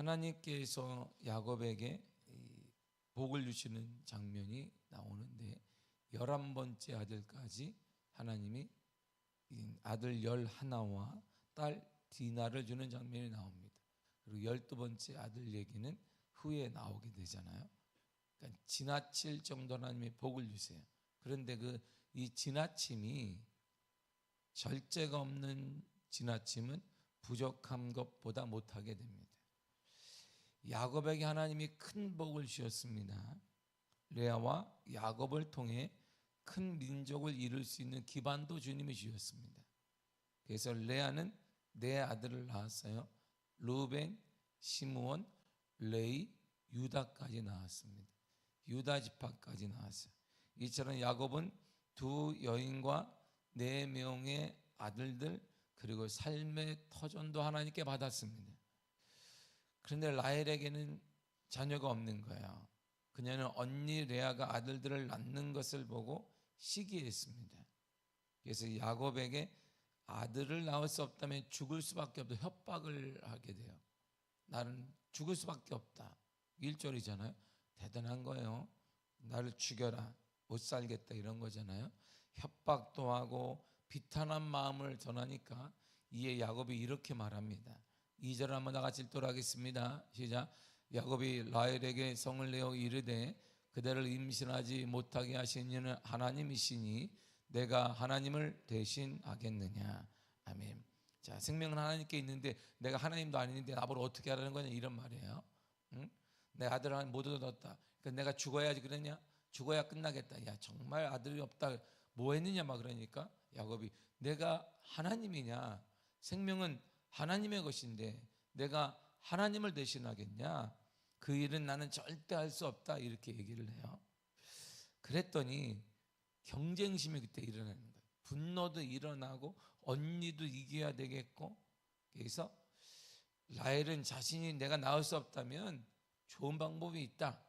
하나님께서 야곱에게 복을 주시는 장면이 나오는데 11번째 아들까지 하나님이 아들 11와 딸 디나를 주는 장면이 나옵니다. 그리고 12번째 아들 얘기는 후에 나오게 되잖아요. 그러니까 지나칠 정도로 하나님이 복을 주세요. 그런데 이 지나침이 절제가 없는 지나침은 부족한 것보다 못하게 됩니다. 야곱에게 하나님이 큰 복을 주셨습니다. 레아와 야곱을 통해 큰 민족을 이룰 수 있는 기반도 주님이 주셨습니다. 그래서 레아는 네 아들을 낳았어요. 루벤, 시므온, 레위, 유다까지 낳았습니다. 유다 지파까지 낳았어요. 이처럼 야곱은 두 여인과 4명의 아들들 그리고 삶의 터전도 하나님께 받았습니다. 그런데 라헬에게는 자녀가 없는 거예요. 그녀는 언니 레아가 아들들을 낳는 것을 보고 시기했습니다. 그래서 야곱에게 아들을 낳을 수 없다면 죽을 수밖에 없다 협박을 하게 돼요. 나는 죽을 수밖에 없다. 1절이잖아요. 대단한 거예요. 나를 죽여라. 못 살겠다 이런 거잖아요. 협박도 하고 비탄한 마음을 전하니까 이에 야곱이 이렇게 말합니다. 2절 한번 다 같이 읽도록 하겠습니다. 시작. 야곱이 라헬에게 성을 내어 이르되 그대를 임신하지 못하게 하신 이는 하나님이시니 내가 하나님을 대신하겠느냐. 아멘. 자, 생명은 하나님께 있는데 내가 하나님도 아닌데 나보고 어떻게 하라는 거냐 이런 말이에요. 응? 내 아들 하나 못 얻었다. 그러니까 내가 죽어야지 그러냐? 죽어야 끝나겠다. 야 정말 아들이 없다. 뭐 했느냐 막 그러니까 야곱이 내가 하나님이냐? 생명은 하나님의 것인데 내가 하나님을 대신하겠냐? 그 일은 나는 절대 할 수 없다 이렇게 얘기를 해요. 그랬더니 경쟁심이 그때 일어나는 거예요. 분노도 일어나고 언니도 이겨야 되겠고 그래서 라헬은 자신이 내가 낳을 수 없다면 좋은 방법이 있다.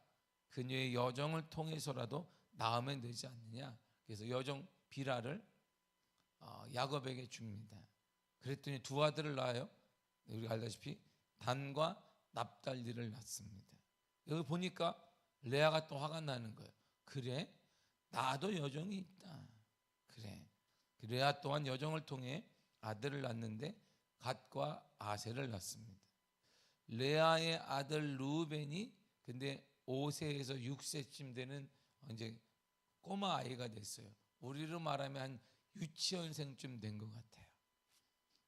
그녀의 여정을 통해서라도 낳으면 되지 않느냐. 그래서 여정 비라를 야곱에게 줍니다. 그랬더니 두 아들을 낳아요. 우리가 알다시피 단과 납달리를 낳습니다. 여기 보니까 레아가 또 화가 나는 거예요. 그래? 나도 여정이 있다. 그래. 레아 또한 여정을 통해 아들을 낳는데 갓과 아셀을 낳습니다. 레아의 아들 루벤이 근데 5세에서 6세쯤 되는 이제 꼬마 아이가 됐어요. 우리로 말하면 한 유치원생쯤 된 것 같아요.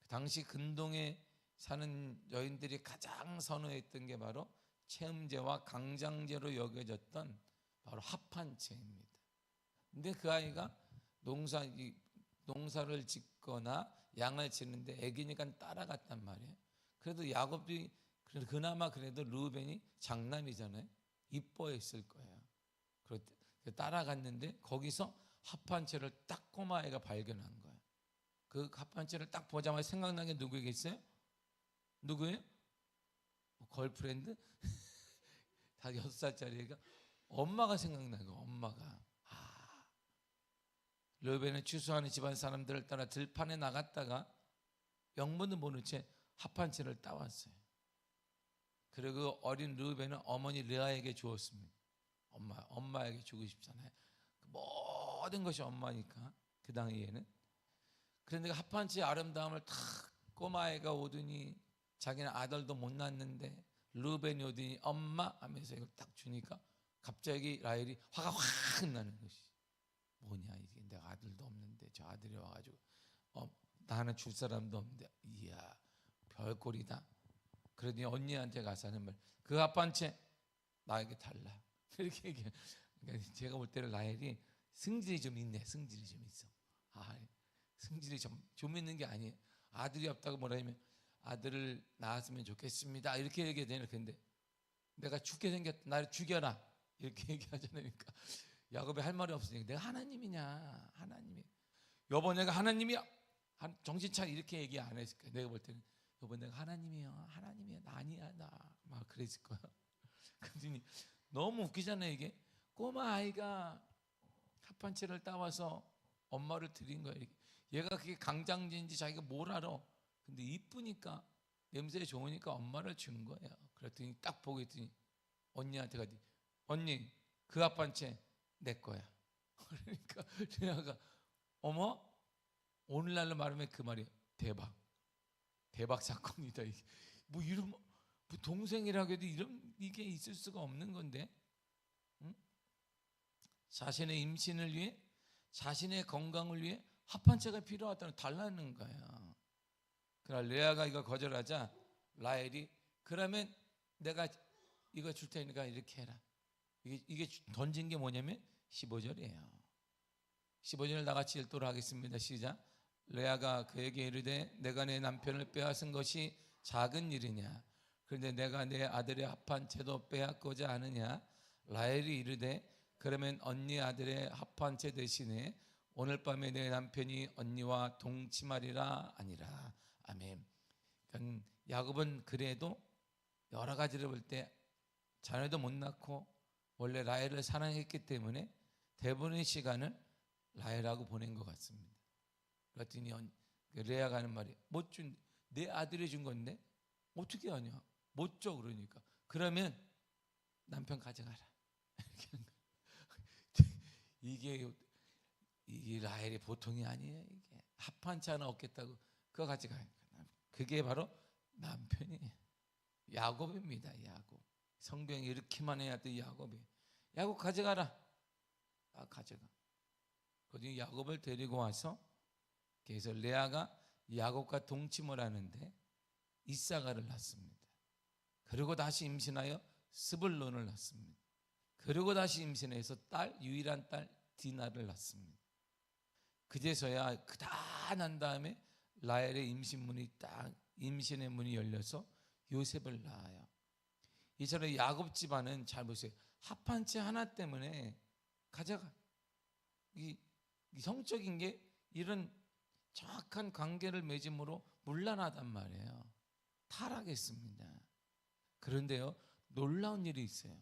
당시 근동에 사는 여인들이 가장 선호했던 게 바로 체음제와 강장제로 여겨졌던 바로 합한채입니다. 근데 그 아이가 농사를 짓거나 양을 치는데 애기니까 따라갔단 말이에요. 그래도 야곱이 그나마 그래도 루벤이 장남이잖아요. 이뻐했을 거예요. 따라갔는데 거기서 합한채를 딱 꼬마애가 발견한 거예요. 그 합한채를 딱 보자마자 생각난 게 누구겠어요? 누구예요? 걸프렌드? 다 6살짜리 애가 엄마가 생각나고 엄마가 르벤을 추수하는 집안 사람들을 따라 들판에 나갔다가 영문도 모르는 채 합한채를 따왔어요. 그리고 어린 르벤은 어머니 레아에게 주었습니다. 엄마에게 주고 싶잖아요. 모든 것이 엄마니까 그 당시에는. 그런데 합한채의 아름다움을 탁 꼬마애가 오더니 자기는 아들도 못 낳았는데 르벤이 오더니 엄마 하면서 이걸 딱 주니까 갑자기 라헬이 화가 확 나는 것이 뭐냐 이게 내가 아들도 없는데 저 아들이 와가지고 나는 줄 사람도 없는데 이야 별꼴이다. 그러더니 언니한테 가서 하는 말 그 합한채 나에게 달라 이렇게 얘기해요. 그러니까 제가 볼 때는 라헬이 승질이 좀 있네. 승질이 좀 있어. 승질이 좀 있는 게 아니에요. 아들이 없다고 뭐라 하면 아들을 낳았으면 좋겠습니다 이렇게 얘기해야 되는 건데 내가 죽게 생겼다 나를 죽여라 이렇게 얘기하잖아요. 그러니까 야곱이 할 말이 없으니까 내가 하나님이냐 하나님이 여보 내가 하나님이야 정신 차려 이렇게 얘기 안 했을 거야. 내가 볼 때는 여보 내가 하나님이야 나 아니야 나 막 그랬을 거야. 그러더니 너무 웃기잖아요. 이게 꼬마 아이가 합한채를 따와서 엄마를 드린 거예요. 얘가 그게 강장제인지 자기가 뭘 알아. 근데 이쁘니까 냄새 좋으니까 엄마를 준 거예요. 그랬더니 딱 보고 있더니 언니한테 가더니 언니 그 합판채 내 거야. 그러니까 레아가 어머, 오늘날로 말하면 그 말이에요. 대박 사건이다. 이게 뭐 이런 뭐 동생이라고 해도 이게 있을 수가 없는 건데, 응? 자신의 임신을 위해, 자신의 건강을 위해 합판체가 필요하다는 달라는 거야. 그러나 레아가 이거 거절하자 라헬이 그러면 내가 이거 줄 테니까 이렇게 해라. 이게 던진 게 뭐냐면 15절이에요. 15절 나같이 읽도록 하겠습니다. 시작. 레아가 그에게 이르되 내가 내 남편을 빼앗은 것이 작은 일이냐? 그런데 내가 내 아들의 합한 채도 빼앗고자 하느냐? 라헬이 이르되 그러면 언니 아들의 합한 채 대신에 오늘 밤에 내 남편이 언니와 동침하리라 아니라. 아멘. 그러니까 야곱은 그래도 여러 가지를 볼 때 자녀도 못 낳고 원래 라헬을 사랑했기 때문에 대부분의 시간을 라헬하고 보낸 것 같습니다. 그랬더니 레아가 하는 말이 못 준, 내 아들이 준 건데 어떻게 하냐? 못 줘. 그러니까 그러면 남편 가져가라. 이게 라헬이 보통이 아니에요. 이게 합판치 하나 없겠다고 그거 가져가요. 그게 바로 남편이에요. 야곱입니다. 야곱. 성경에 이렇게만 해야 돼. 야곱 가져가라. 가져가. 그러더니 야곱을 데리고 와서 그래서 레아가 야곱과 동침을 하는데 이사가를 낳습니다. 그리고 다시 임신하여 스불론을 낳습니다. 그리고 다시 임신해서 유일한 딸 디나를 낳습니다. 그제서야 그다 난 다음에 라헬의 임신의 문이 열려서 요셉을 낳아요. 이처럼 야곱 집안은 잘 보세요. 합한채 하나 때문에 가져가. 이 성적인 게 이런 정확한 관계를 맺음으로 문란하단 말이에요. 타락했습니다. 그런데요, 놀라운 일이 있어요.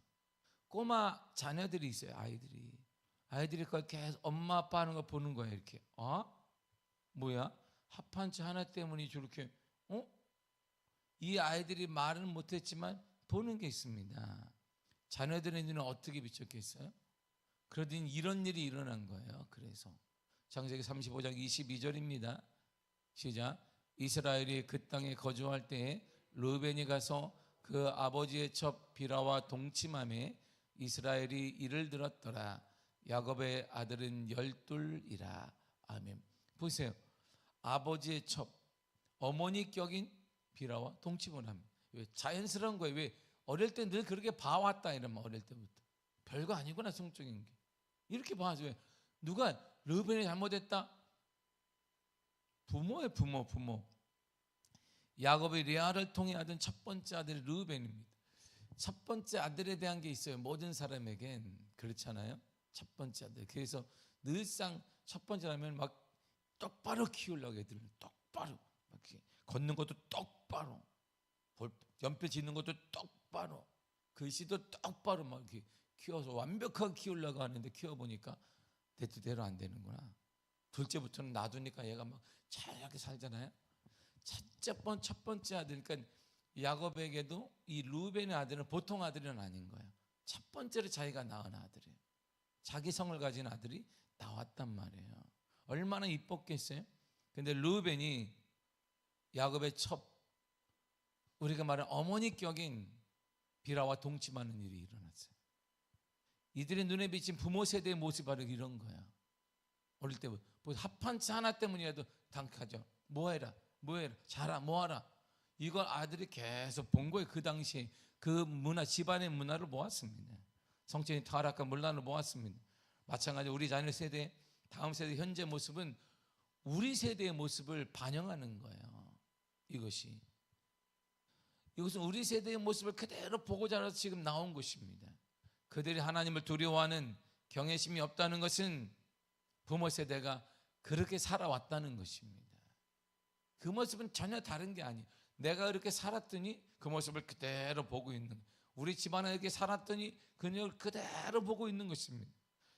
꼬마 자녀들이 있어요. 아이들이 그걸 계속 엄마 아빠 하는 거 보는 거예요. 이렇게 뭐야? 합한채 하나 때문에 저렇게 이 아이들이 말은 못했지만 보는 게 있습니다. 자녀들의 눈은 어떻게 비쳤겠어요? 그러더니 이런 일이 일어난 거예요. 그래서 창세기 35장 22절입니다. 시작. 이스라엘이 그 땅에 거주할 때에 르벤이 가서 그 아버지의 첩 비라와 동침함에 이스라엘이 이를 들었더라. 야곱의 아들은 12이라. 아멘. 보세요. 아버지의 첩, 어머니 격인 비라와 동침을 합니다. 왜? 자연스러운 거예요. 왜? 어릴 때 늘 그렇게 봐왔다 이러면 어릴 때부터 별거 아니구나 성적인 게 이렇게 봐서 왜? 누가 르벤이 잘못했다? 부모예요. 부모. 야곱이 레아를 통해 얻은 첫 번째 아들이 르벤입니다. 첫 번째 아들에 대한 게 있어요. 모든 사람에겐 그렇잖아요. 첫 번째 아들. 그래서 늘상 첫 번째라면 막 똑바로 키우려고 애들을 똑바로 막 걷는 것도 똑바로, 연필 짓는 것도 똑바로, 글씨도 똑바로 막 이렇게 키워서 완벽하게 키우려고 하는데 키워보니까 대로 안 되는구나. 둘째부터는 놔두니까 얘가 막 잘하게 살잖아요. 첫 번째 아들, 그러니까 야곱에게도 이 루벤의 아들은 보통 아들은 아닌 거예요. 첫 번째로 자기가 낳은 아들이에요. 자기 성을 가진 아들이 나왔단 말이에요. 얼마나 이뻤겠어요? 근데 루벤이 야곱의 첩, 우리가 말하는 어머니 격인 비라와 동침하는 일이 일어났어요. 이들의 눈에 비친 부모 세대의 모습이 바로 이런 거야. 어릴 때부터 합한채 하나 때문이라도 당하죠. 뭐해라 자라 뭐하라. 이걸 아들이 계속 본 거예요. 그 당시에 그 문화, 집안의 문화를 모았습니다. 성적인 타락과 문란을 모았습니다. 마찬가지로 우리 자녀 세대, 다음 세대 현재 모습은 우리 세대의 모습을 반영하는 거예요. 이것은 우리 세대의 모습을 그대로 보고 자라서 지금 나온 것입니다. 그들이 하나님을 두려워하는 경외심이 없다는 것은 부모 세대가 그렇게 살아왔다는 것입니다. 그 모습은 전혀 다른 게 아니에요. 내가 그렇게 살았더니 그 모습을 그대로 보고 있는 거예요. 우리 집안에 이렇게 살았더니 그녀를 그대로 보고 있는 것입니다.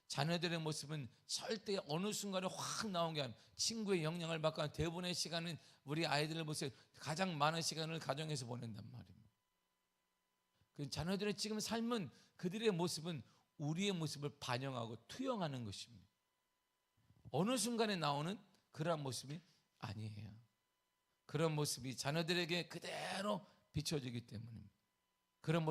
자녀들의 모습은 절대 어느 순간에 확 나온 게 아니에요. 친구의 영향을 받고 대부분의 시간은 우리 아이들을 보세요. 가장 많은 시간을 가정에서 보낸단 말입니다. 그 자녀들의 지금 삶은 그들의 모습은 우리의 모습을 반영하고 투영하는 것입니다. 어느 순간에 나오는 그러한 모습이 아니에요. 그런 모습이 자녀들에게 그대로 비춰지기 때문입니다. 그런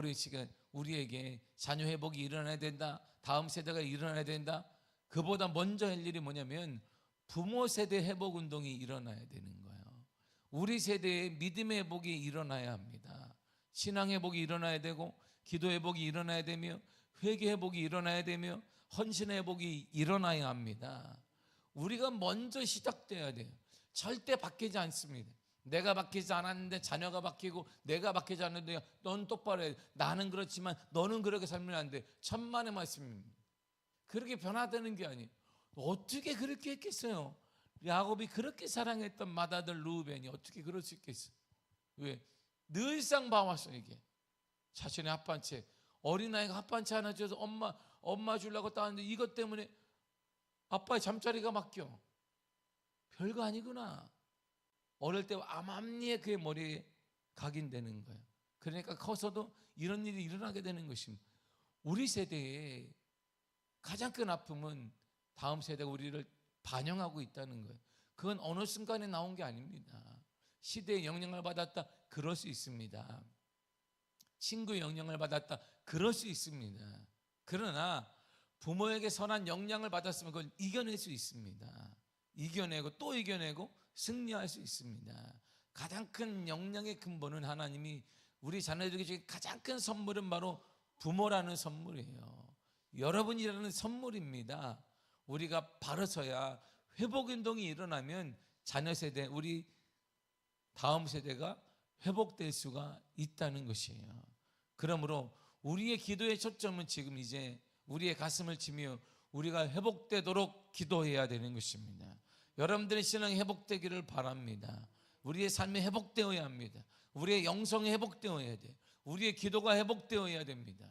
우리에게 자녀 회복이 일어나야 된다. 다음 세대가 일어나야 된다. 그보다 먼저 할 일이 뭐냐면 부모 세대 회복 운동이 일어나야 되는 거예요. 우리 세대의 믿음의 회복이 일어나야 합니다. 신앙 회복이 일어나야 되고 기도 회복이 일어나야 되며 회개 회복이 일어나야 되며 헌신 회복이 일어나야 합니다. 우리가 먼저 시작돼야 돼요. 절대 바뀌지 않습니다. 내가 바뀌지 않았는데 자녀가 바뀌고 내가 바뀌지 않는데 넌 똑바로 해. 나는 그렇지만 너는 그렇게 살면 안 돼. 천만의 말씀입니다. 그렇게 변화되는 게 아니에요. 어떻게 그렇게 했겠어요? 야곱이 그렇게 사랑했던 맏아들 르우벤이 어떻게 그럴 수 있겠어요? 왜? 늘상 봐왔어. 이게 자신의 합반채, 어린아이가 합반채 하나 줘서 엄마 주려고 따는데 이것 때문에 아빠의 잠자리가 바뀌어. 별거 아니구나. 어릴 때 암암리에 그의 머리에 각인되는 거예요. 그러니까 커서도 이런 일이 일어나게 되는 것입니다. 우리 세대의 가장 큰 아픔은 다음 세대가 우리를 반영하고 있다는 거예요. 그건 어느 순간에 나온 게 아닙니다. 시대의 영향을 받았다, 그럴 수 있습니다. 친구의 영향을 받았다, 그럴 수 있습니다. 그러나 부모에게 선한 영향을 받았으면 그걸 이겨낼 수 있습니다. 이겨내고 또 이겨내고 승리할 수 있습니다. 가장 큰 영향의 근본은 하나님이 우리 자녀들에게 주신 가장 큰 선물은 바로 부모라는 선물이에요. 여러분이라는 선물입니다. 우리가 바로 서야 회복운동이 일어나면 자녀 세대, 우리 다음 세대가 회복될 수가 있다는 것이에요. 그러므로 우리의 기도의 초점은 지금 이제 우리의 가슴을 치며 우리가 회복되도록 기도해야 되는 것입니다. 여러분들의 신앙이 회복되기를 바랍니다. 우리의 삶이 회복되어야 합니다. 우리의 영성이 회복되어야 돼. 우리의 기도가 회복되어야 됩니다.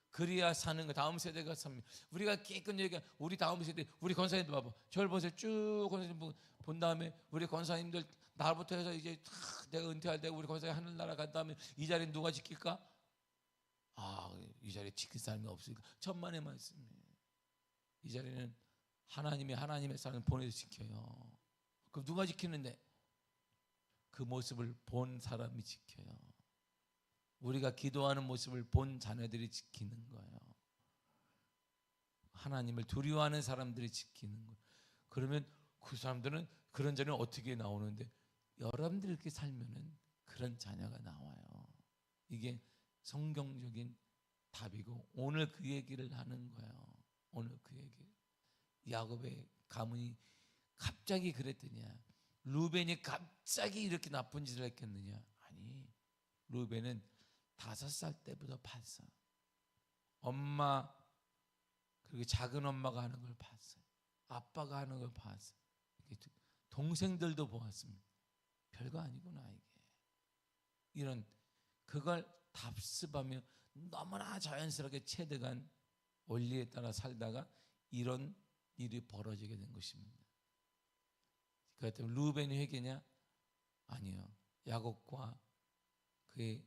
그래야 사는 거, 다음 세대가 삽니다. 우리가 깨끗이 얘기해, 우리 다음 세대, 우리 권사님들 봐봐. 저를 보세요. 쭉 권사님 본 다음에 우리 권사님들 나부터 해서 이제 내가 은퇴할 때 우리 권사님 하늘나라 간 다음에 이 자리는 누가 지킬까? 이 자리에 지킬 사람이 없으니까 천만의 말씀이에요. 이 자리는 하나님의 사람을 보내서 지켜요. 그럼 누가 지키는데? 그 모습을 본 사람이 지켜요. 우리가 기도하는 모습을 본 자녀들이 지키는 거예요. 하나님을 두려워하는 사람들이 지키는 거예요. 그러면 그 사람들은 그런 자녀는 어떻게 나오는데? 여러분들이 이렇게 살면은 그런 자녀가 나와요. 이게 성경적인 답이고 오늘 그 얘기를 하는 거예요. 오늘 그 얘기. 야곱의 가문이 갑자기 그랬더냐? 루벤이 갑자기 이렇게 나쁜 짓을 했겠느냐? 아니, 루벤은 5살 때부터 봤어. 엄마, 그리고 작은 엄마가 하는 걸 봤어요. 아빠가 하는 걸 봤어요. 동생들도 보았습니다. 별거 아니구나 이게. 이런 그걸 답습하며 너무나 자연스럽게 체득한 원리에 따라 살다가 이런 일이 벌어지게 된 것입니다. 그렇기 때문에 루벤이 회개냐? 아니요. 야곱과 그의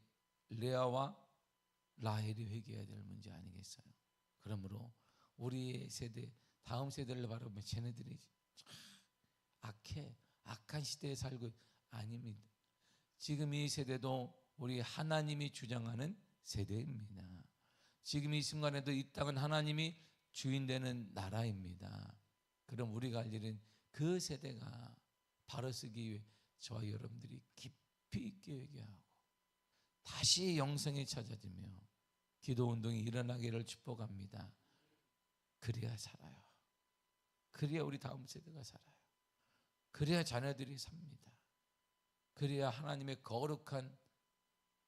레아와 라헬이 회개해야 될 문제 아니겠어요? 그러므로 우리의 세대, 다음 세대를 바라보면 쟤네들이 악한 시대에 살고 아닙니다. 지금 이 세대도 우리 하나님이 주장하는 세대입니다. 지금 이 순간에도 이 땅은 하나님이 주인 되는 나라입니다. 그럼 우리가 할 일은 그 세대가 바로 서기 위해 저와 여러분들이 깊이 있게 회개하고 다시 영성이 찾아지며 기도운동이 일어나기를 축복합니다. 그래야 살아요. 그래야 우리 다음 세대가 살아요. 그래야 자녀들이 삽니다. 그래야 하나님의 거룩한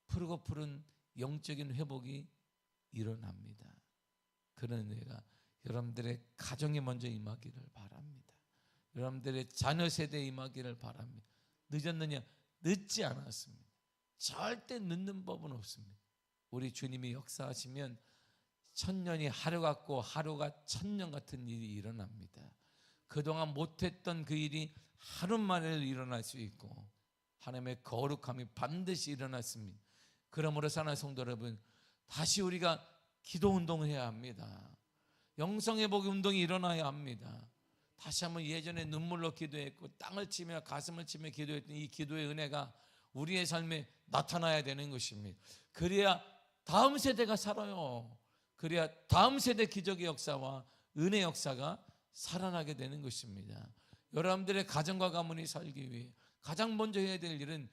푸르고 푸른 영적인 회복이 일어납니다. 그런 은혜가 여러분들의 가정에 먼저 임하기를 바랍니다. 여러분들의 자녀 세대에 임하기를 바랍니다. 늦었느냐? 늦지 않았습니다. 절대 늦는 법은 없습니다. 우리 주님이 역사하시면 천년이 하루 같고 하루가 천년 같은 일이 일어납니다. 그동안 못했던 그 일이 하루 만에 일어날 수 있고 하나님의 거룩함이 반드시 일어났습니다. 그러므로 사랑하는 성도 여러분, 다시 우리가 기도 운동을 해야 합니다. 영성회복 운동이 일어나야 합니다. 다시 한번 예전에 눈물로 기도했고 땅을 치며 가슴을 치며 기도했던 이 기도의 은혜가 우리의 삶에 나타나야 되는 것입니다. 그래야 다음 세대가 살아요. 그래야 다음 세대 기적의 역사와 은혜 역사가 살아나게 되는 것입니다. 여러분들의 가정과 가문이 살기 위해 가장 먼저 해야 될 일은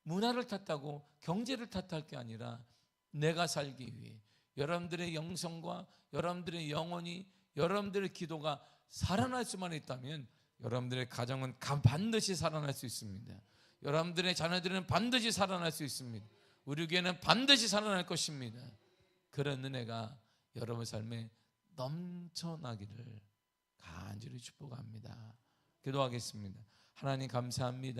문화를 탓하고 경제를 탓할 게 아니라 내가 살기 위해 여러분들의 영성과 여러분들의 영혼이, 여러분들의 기도가 살아날 수만 있다면 여러분들의 가정은 반드시 살아날 수 있습니다. 여러분들의 자녀들은 반드시 살아날 수 있습니다. 우리 교회는 반드시 살아날 것입니다. 그런 은혜가 여러분 삶에 넘쳐나기를 간절히 축복합니다. 기도하겠습니다. 하나님 감사합니다.